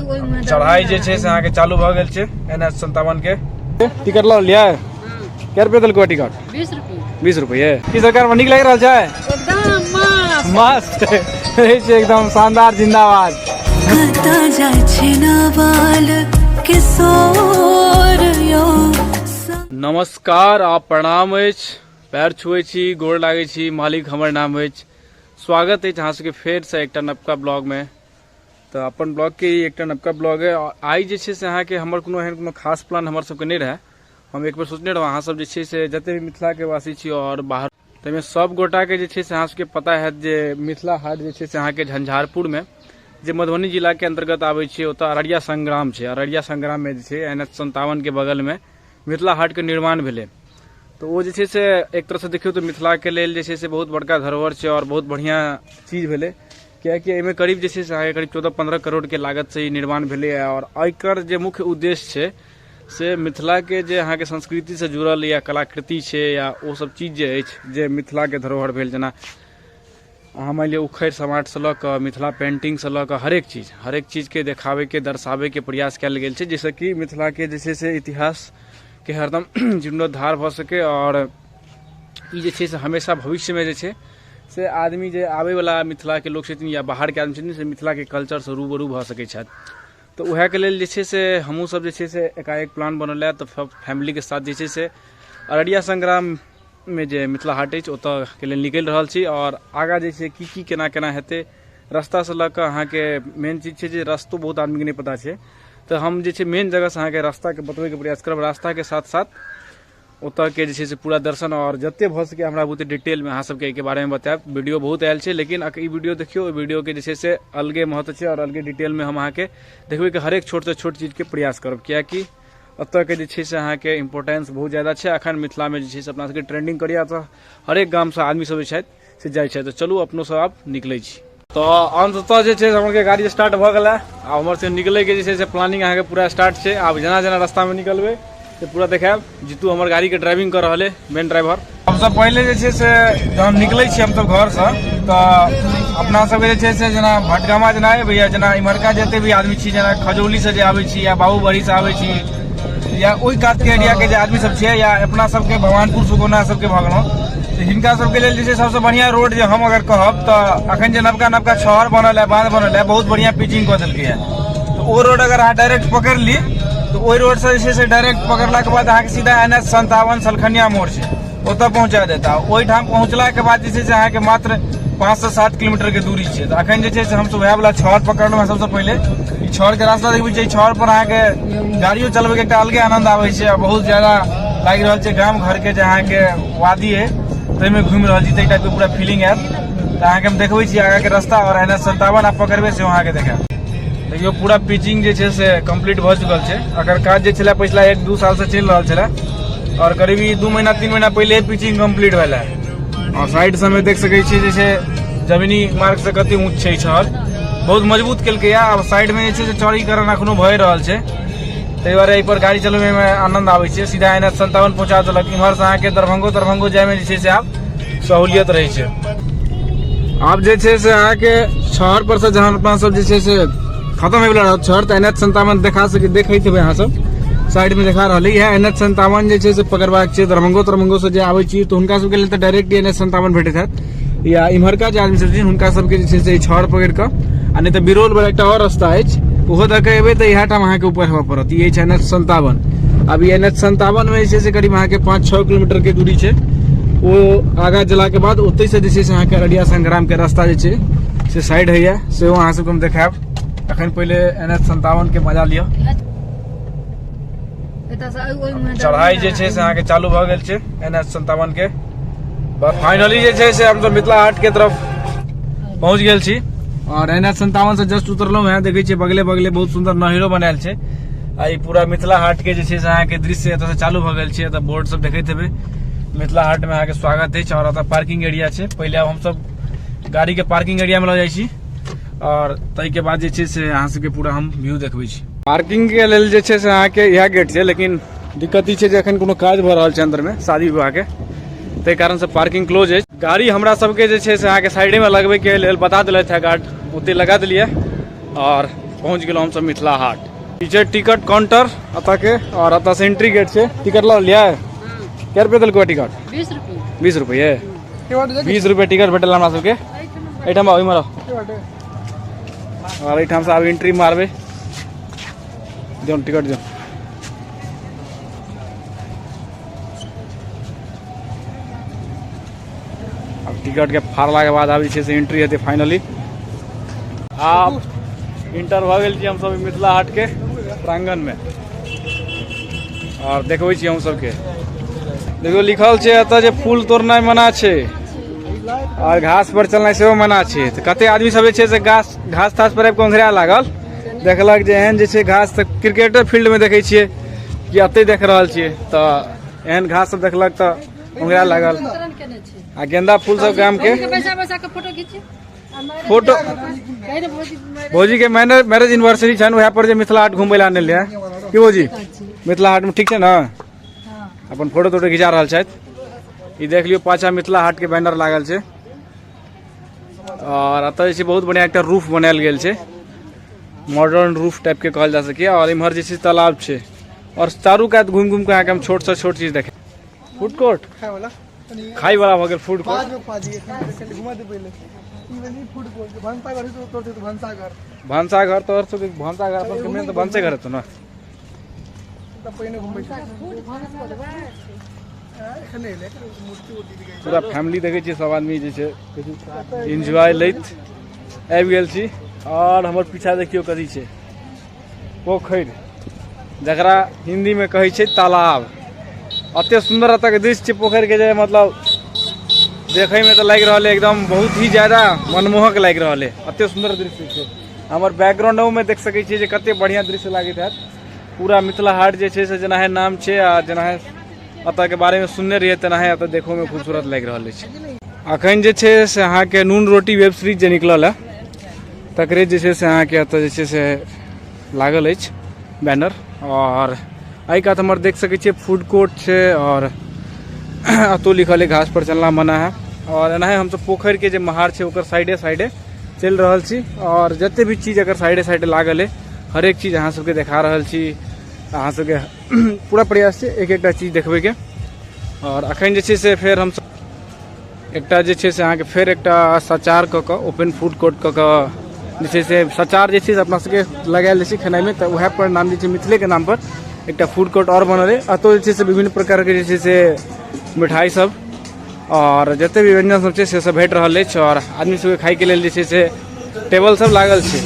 चढ़ाई जे छे से अहाँ के चालू भ गेल छे NH57 के। टिकट ल लिया है? क्या रुपये दिलको टिकट? 20 रुपये। की सरकार में निक लग रहा है? एकदम मस्त एकदम शानदार। जिंदाबाद। नमस्कार, आप प्रणाम अछि, पैर छुए छी, गोड़ लागे छी, मालिक हमर नाम अछि। स्वागत है अहाँ सबके फेर से एकटा नवका ब्लॉग में। तो अपन ब्लॉग के एकटा नवका ब्लॉग है। आई जे छे से अहाँ के हमर कोनो खास प्लान हमर सबके नहीं रहे। हम एक बार सोचने रहो अहाँ सब जे छे से जते भी मिथिला के वासी छी और बाहर तमे सब गोटा के जे छे से अहाँ सबके पता है जे मिथिला हाट जे छे से अहाँ के झंझारपुर में जे मधुबनी जिला के अंतर्गत आवे छे, ओता अररिया संग्राम छे। अररिया संग्राम में जे छे NH57 के बगल में मिथिला हाट के निर्माण भेले। तो वो जे छे से एक तरह से देखियो तो मिथिला के लेल जे छे से बहुत बड़का धरोहर छे और बहुत बढ़िया चीज भेले। क्या कि एमे करीब जे छे से करीब 14-15 करोड़ के लागत से निर्माण भेले। और एकर जे मुख्य उद्देश्य छे से मिथिला के जे अहाँ के संस्कृति से जुड़ल या कलाकृति छे या वो सब चीज जे अछि जे मिथिला के धरोहर भेल, जेना अहाँ मान लिअ उखैड़ समाट से लऽ कऽ मिथिला पेंटिंग से लऽ कऽ हरेक चीज के देखावे के दर्शावे के प्रयास कयल गेल छै, जैसे कि मिथिला के जे छै से इतिहास के हरदम जीर्णोद्धार भ सके। और ई जे छै से हमेशा भविष्य में जे छै से आदमी जे आवे वाला मिथिला के लोग छथिन या बाहर के आदमी छथिन से मिथिला के कल्चर से रूबरू भ सकै छथि। तो वह के लेल जे छै से हमहूँ सब जे छै से एकाएक प्लान बनल है। तो फैमिली के साथ जे छै से अररिया संग्राम में जे मिथिला हाट अछि ओतऽ के लेल निकलि रहल छी। और आगा जे छै की केना हेतै रास्ता से लऽ कऽ अहाँ के मेन चीज छै जे रास्तो बहुत आदमी के नहीं पता छै। तो हम जे छै मेन जगह से अहाँ के रास्ता के बतबै के प्रयास करब। रास्ता के साथ साथ ओतऽ के जे छै से पूरा दर्शन और जते भ सके हमरा बहुते डिटेल में अहाँ सबके के बारे में बतायब। वीडियो बहुत आयल छै, लेकिन ई वीडियो देखियो, वीडियो के जे छै से अलगे महत्व छै और अलगे डिटेल में हम अहाँ के देखबै के हरेक छोट से छोट चीज के प्रयास करब। कियाकि ओतऽ के जे छै से अहाँ के इम्पोर्टेंस बहुत ज्यादा छै। अखन मिथिला में जे छै से अपना सबके ट्रेंडिंग करिया तो हरेक गाम से आदमी सब जे छथि से जाइ छै। तो चलू अपनो सब आब निकलै छी। तो अंततः जे छै हमर के गाड़ी स्टार्ट भ गेल है। आ हमर से निकले के जे छै से प्लानिंग अहाँ के पूरा स्टार्ट छै। आब जेना रास्ता में निकलबै से पूरा देखायब। जीतू हमर गाड़ी के ड्राइविंग कर रहल है, मेन ड्राइवर। सबसे पहले जे छै से जहन निकलै छी हम सब घर से तो अपना सब जे छै से जेना भटगामा जेना आबै या जेना इमहरका जते भी आदमी छी, जेना खजौली से जे आबै छी या बाबूबड़ी से आबै छी या ओई कात के एरिया के जे आदमी सब छै या अपना सबके भगवानपुर सुगौना सबके भऽ गेलौं, हिनका सबके लेल जे छै सबसे बढ़िया रोड जे हम अगर कहब तो अखन जे नवका शहर बनल है, बांध बनल है, बहुत बढ़िया पिचिंग कऽ देलकै है। तो वो रोड अगर अहाँ डायरेक्ट पकड़ ली तो ओई रोड से जे छै से डायरेक्ट पकड़ला के बाद अहाँ के सीधा NH57 सलखनिया मोड़ छै ओतऽ पहुंचा देता। ओई ठाम पहुंचला के बाद जे छै से अहाँ के मात्र 5 से 7 किलोमीटर के दूरी छै। तो अखन जे छै से हम सब वएह वाला छहर पकड़लहुँ है। सबसे पहले ई छहर के रास्ता देखबै छै, छहर पर अहाँ के गाड़ियों चलबै के एकटा अलगे आनंद आबै छै। बहुत ज्यादा लागि रहल छै गाम घर के जे अहाँ के वादी है तैमे घूमि रहल छी, तै टाइप के पूरा फीलिंग आयत। तो अहाँ के हम देखबै छी आगा के रास्ता और NH57 आप पकड़बै से अहाँ के देखायब। देखियो पूरा पिचिंग जे छै से कंप्लीट भ चुकल छै। अगर काज जे छलै पिछला 1-2 साल से चलि रहल छलै और करीबी 2 महीना 3 महीना पहले पिचिंग कंप्लीट भेलै। और साइड से देख सकै छी जे छै जमीनी मार्ग से कते ऊंच छै छहर, बहुत मजबूत केलकै या। अब साइड में जे छै से चौड़ीकरण अखनो भए रहल छै, तै दुआरे एहि पर गाड़ी चलबै में आनंद आबै छै। सीधा NH57 पहुंचा देलक। इम्हर से अहाँ के दरभंगो जाय में जे छै से आब सहूलियत रहै छै। आब जे छै से अहाँ के छहर पर से जहां अपना सब जे छै से खत्म होय वाला छहर तो NH57 देखैत हेबै अहाँ सब साइड में देखा रहल है। NH57 जे छै से पकड़बाक छै। दरभंगो से जे आबै छी तो हुनका सबके लेल तो डायरेक्ट NH57 भेटैत हैत, या इम्हरका जे आदमी सब छथिन हुनका सबके जे छै से छहर पकड़ कऽ आ नहीं तो बिरोल वाला एकटा और रास्ता अछि ओहो दऽ के एबै तो इएह ठाम अहाँ के ऊपर हेबऽ पड़त। ई अछि NH57। अब ई NH57 में जे छै से करीब अहाँ के 5-6 किलोमीटर के दूरी छै। वो आगा जला के बाद ओतै से जे छै से अहाँ के अररिया संग्राम के रास्ता जे छै से साइड हैया से अहाँ सबके हम देखायब। अखन पहले NH57 के मजा लियो। चढ़ाई जे छै से अहाँ के चालू भ गेल छै NH57 के। बस फाइनली जे छै से हम सब मिथिला हाट के तरफ पहुंच गेल छी और NH57 से जस्ट उतरलहुं हैं। देखै छियै बगले बहुत सुंदर नहरो बनायल छै। आ ई पूरा मिथिला हाट के जे छै से अहाँ के दृश्य एतऽ से चालू भ गेल छै। एतऽ बोर्ड सब देखैत हेबै मिथिला हाट में अहाँ के स्वागत अछि। और एतऽ पार्किंग एरिया छै। पहले अब हम सब गाड़ी के पार्किंग एरिया में लऽ जाइ छी और तै के बाद जे छै से अहाँ सबके पूरा हम व्यू देखबै छी। पार्किंग के लेल जे छै से अहाँ के इएह गेट छै, लेकिन दिक्कत ई छै जे एखन कोनो काज भ रहल छै अंदर में शादी विवाह के, तै कारण से पार्किंग क्लोज है। गाड़ी हमरा सबके जे छै से अहाँ के साइडे में लगबै के लेल बता देलथि है गार्ड, ओते लगा देलिए। और पहुँच गए हम सब मिथिला हाट। पीछे टिकट काउंटर अतः के और अतः से एंट्री गेट से टिकट ला लिया है। क्या रुपये दिल टिकट? 20 रुपये 20 रुपये टिकट भेटल हमरा सबके। एठाम आओ मारो और एठाम से आब एंट्री मारबे। जो टिकट जो अब टिकट के फाड़ला के बाद अब से एंट्री हेतु फाइनली। आप इंटर भ गए हम सब मिथिला हाट के प्रांगण में और देखबै छी हम सबके। देखो लिखल छे एतऽ जे फूल तोड़नाइ मना छे और घास पर चलनाइ सेहो मना छे। तो कते आदमी सब जे छे से घास तास पर आबि कऽ ओंघरा लागल, देखलक जे एहन जे छे घास तऽ क्रिकेटर फील्ड में देखै छियै कि एतै देख रहल छियै, तऽ एहन घास सब देखलक तऽ ओंघरा लागल। आ गेंदा फूल सब गाम के फोटो भौजी के मैरिज एनिवर्सरी छन, वहाँ पर जे मिथिला हाट घूमय ला आनल है कि भौजी मिथिला हाट में ठीक है ना, अपन फोटो तोटो खिंचा रहल छथि। ई देख लियो पाछा मिथिला हाट के बैनर लागल छे और अतः जे बहुत बढ़िया एक रूफ बनायल गेल छे, मॉडर्न रूफ टाइप के कहल जा सके। और इम्हर जे तालाब छे और चारू कात घूम घूम के हम छोट से छोट चीज देखे। फूड कोर्ट खाई वाला हो गया, फूड कोर्ट भानसाघर तो भानसाघर अपन मेन तो भानसे घर तो ना पूरा फैमिली देखे छी, सब आदमी जे छे एंजॉय लैत आबि गेल छी। और हमर पीछा देखियो कथी छे, पोखर जकरा हिंदी में कहै छे तालाब। अते सुंदर अतः के दृश्य छे पोखर के, जे मतलब देखे में तो लग रहा है एकदम बहुत ही ज्यादा मनमोहक लग रहा है। अते सुंदर दृश्य छे। हमर बैकग्राउंड में देख सके छी जे कते बढ़िया दृश्य लागत है। पूरा मिथिला हाट जे छे से जेना है नाम छे आ जेना है अतः के बारे में सुनने रहिए तेना है अतः देखो में खूबसूरत लग रहा है। अखन जे छे से अहाँ के नून रोटी वेब सीरीज जे निकलल है तकरे जे छे से अहाँ के अतः जे छे से लागल अछि बैनर। और आई कात हमर देख सके छी फूड कोर्ट छे और अतो लिखल है घास पर चलना मना है। और एनाहे हम सब पोखर के जे महार छे ओकर साइडे साइडे चल रहल छी और जते भी चीज अगर साइडे साइडे लागल है हर एक चीज अहाँ सबके देखा रहल छी। अहाँ सबके पूरा प्रयास छे एक एकटा चीज देखबे के। और अखन जे छे से फेर हम सब एकटा जे छे से अहाँ के फेर एकटा सचार क के ओपन फूड कोर्ट क के जे छे से सचार जे छे अपना सबके लगायल छै खेनाइ में, तो वह पर नाम जे छे मिथिले के नाम पर एकटा फूड कोर्ट और बनल है। अतो जे छे से विभिन्न प्रकार के जे छे से मिठाई सब और जते भी व्यंजन सब छे से सब भेट रहल अछि। और आदमी सबके खाई के लेल जे छे से टेबल सब लागल छे।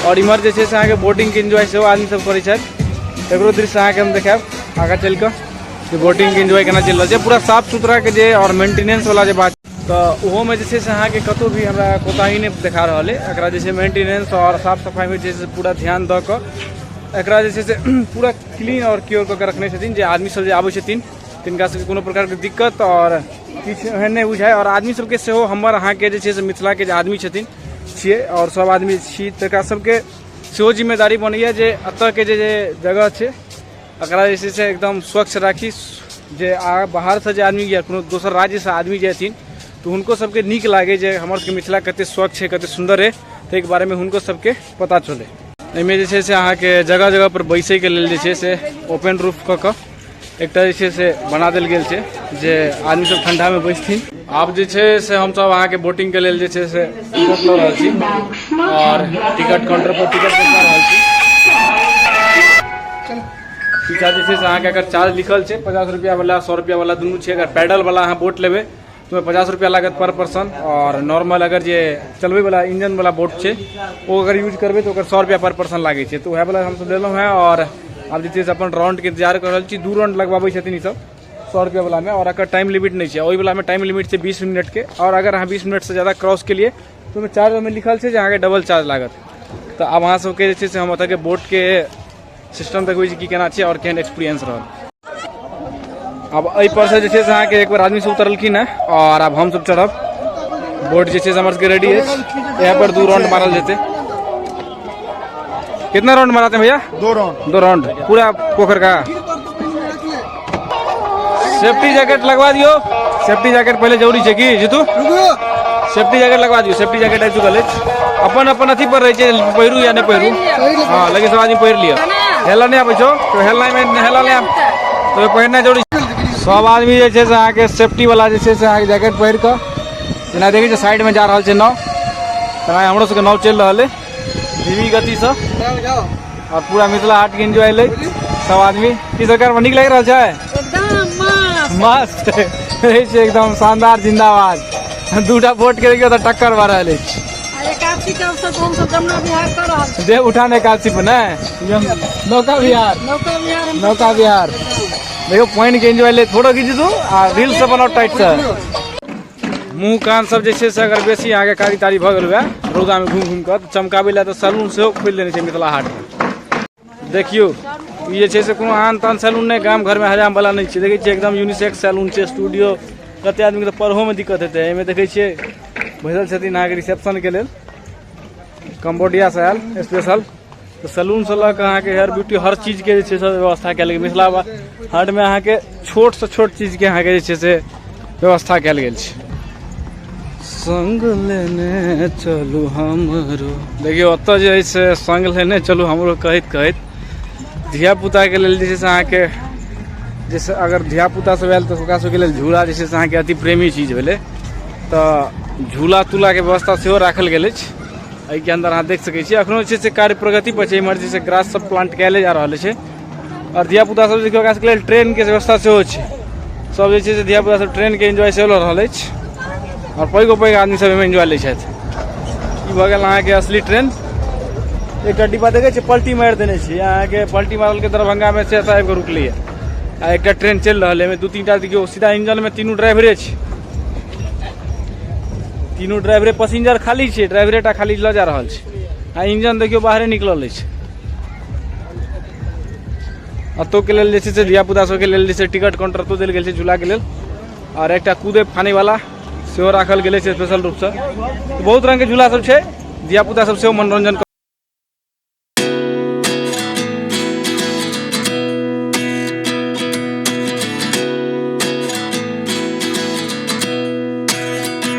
और इम्हर जे छे से अहाँ के बोटिंग के एंजॉय सेहो आदमी सब करे छथि। एकरो दृश्य अहाँ के हम देखाब आगा चल के कि बोटिंग के एंजॉय केना चल रहल छै। पूरा साफ सुथरा के जे और मेंटेनेंस वाला जे बात तो ओहो में जे छे से अहाँ के कतौ भी हमरा कोताही नहीं देखा रहल है। एकरा जे छे मेंटेनेंस और साफ सफाई में जे छे पूरा ध्यान द के एकरा जे छे से पूरा क्लीन और क्योर क के रखने छथिन, जे आदमी सब जे आबै छथिन तिनका सबके कोनो प्रकार के दिक्कत और किछु एहन नहीं बुझाय। और आदमी सबके सेहो हमर अहाँ के जे छे से मिथिला के जे आदमी छथिन छियै और सब आदमी छी तकरा सबके सेहो जिम्मेदारी बनैया जे अतः के जे जगह छे एकरा जे छे से एकदम स्वच्छ राखी। जे बाहर से जे आदमी या कोनो दोसर राज्य से आदमी जेथिन तो उनको सबके नीक लागे जे हमर सबके मिथिला कते स्वच्छ है कते सुंदर है, तो एक बारे में उनको सबके पता चले। एहिमे जे छे से अहाँ के जगह जगह पर बैसे के लेल जे छे से ओपन रूफ क के एकटा जे छे से बना देल गेल छे जे आदमी सब ठंडा में बैसथिन। आब जे छे से हम सब अहाँ के बोटिंग के लेल जे छे से टिकट ल रहल छी और टिकट काउंटर पर टिकट कटा रहल छी। पीछा जे छे से अहाँ के अगर चार्ज लिखल छे 50 रुपया वाला 100 रुपया वाला दुनू छे। अगर पैडल वाला अहाँ बोट लेबे तो 50 रुपया लागत पर पर्सन। और नॉर्मल अगर जे चलबे वाला इंजन वाला बोट छे वो अगर यूज करबे तो ओकर 100 रुपया पर पर्सन लागे छे। तो वह वाला हम सब लेलहुँ है। और अब जे अपन राउंड के इंतजार कर रहल छी, 2 राउंड लगवाबै छथिन ई सब 100 रुपया वाला में। और अगर टाइम लिमिट नहीं है, वही वाला में टाइम लिमिट से 20 मिनट के। और अगर अहाँ 20 मिनट से ज्यादा क्रॉस के लिए तो चार्ज में लिखल है जहाँ के डबल चार्ज लागत। तो अब अहाँ सबके जे छे से हम अतः के बोट के सिस्टम देखबै छी की केना छै और केहन एक्सपीरियंस रहल। अब एहि पर से जे छे से अहाँ के एक बार आदमी सब उतरलखिन है और अब हम सब चढ़ब। बोट जे छे से हमर सबके रेडी है, यहाँ पर 2 राउंड मारल जेते। कितना राउंड माराते हैं भैया? 2 राउंड पूरा पोखर का। सेफ्टी जैकेट लगवा दियो। सेफ्टी जैकेट पहले जरूरी है कि जीतू? सेफ्टी जैकेट लगवा दियो। सेफ्टी जैकेट आई चुकल है। अपन अपन अथी पर रहे पहिरू या नहीं पहिरू हाँ लेकिन सब आदमी पहिर लिया हेला नहीं आबे छो तो हेलना में हेला नहीं तो पहिरना जरूरी सब आदमी जे छै से अहाँके सेफ्टी वाला जे छै से अहाँके जैकेट पहिर कऽ जेना देखै छै साइड में जा रहल छै नाव तऽ हमरो सबके नाव चलि रहल है धीमी गति से और पूरा मिथिला हाट के एंजॉय ले सब आदमी की सरकार में नीक लागि रहल छै एकदम मस्त रहै छै एकदम शानदार जिंदाबाद दूटा वोट के देखियो तऽ टक्कर भऽ रहल अछि अरे काफी कब से हम सब जमुना बिहार कर रहल छी देव उठाने काशी पर ना नौका विहार देखो पॉइंट के एंजॉय ले फोटो खींच दू आ रील्स सब बनाओ टाइट से मुंह कान सब जे छै से अगर बेसी आगे कारी तारी भऽ गेल हुए रौदा में घूम घूम कऽ चमकाबै लए तऽ सैलून सेहो खोलि देने छै मिथिला हाट देखियो ई जे छै से कोनो आन तान सैलून नहीं गाम घर में हजाम वाला नहीं छै देखै छियै एकदम यूनिसेक्स सैलून छै स्टूडियो कते आदमी के तऽ पढ़हो में दिक्कत हेतै एहिमे देखै छियै बैठल छथिन अहाँके रिसेप्शन के लेल कम्बोडिया से आयल स्पेशल तो सैलून से लऽ कऽ अहाँके हेयर ब्यूटी हर चीज के जे छै से व्यवस्था कयल गेल मिथिला हाट में अहाँके छोट से छोट चीज के अहाँके जे छै से व्यवस्था कयल गेल छै संग लेने चलू हमरो देखियो ओतऽ जे है से संग लेने चलू हमरो कहैत कहैत धिया पुता के लेल जे छै से अहाँके जैसे अगर धिया पुता सब आयल तऽ ओकरा सबके लेल झूला जे छै से अहाँके अति प्रेमी चीज भेलै तऽ झूला तूला के व्यवस्था सेहो राखल गेल अछि एहि के अंदर अहाँ देख सकै छी अखनो जे छै से कार्य प्रगति पर छै इमरजेंसी से ग्रास सब प्लांट कयले जा रहल छै और धिया पुता सब देखियो ओकरा सबके लेल ट्रेन के व्यवस्था सेहो छै सब जे छै से धिया पुता सब ट्रेन के एंजॉय सेहो लऽ रहल अछि और पैघो पैघ आदमी सब एहिमे एंजॉय लै छथि ई भऽ गेल अहाँके असली ट्रेन एकटा डिब्बा देखै छियै पलटी मारि देने छी अहाँके पलटी मारल के दरभंगा में से एतऽ आबि कऽ रुकलै आ एकटा ट्रेन चलि रहल है दू तीन टा देखियो सीधा इंजन में तीनू ड्राइवरे छै तीनू ड्राइवरे पैसेंजर खाली छै ड्राइवरेटा खाली लऽ जा रहल छै आ इंजन देखियो बाहरे निकलल अछि अतो के लेल जे छै से धिया पुता सबके लेल जे छै टिकट काउंटर तो देल गेल छै झूला के लेल और एकटा कूदे फाने वाला सेहो राखल गेल छै स्पेशल रूप से बहुत रंग के झूला सब छै धिया पुता सब सेहो मनोरंजन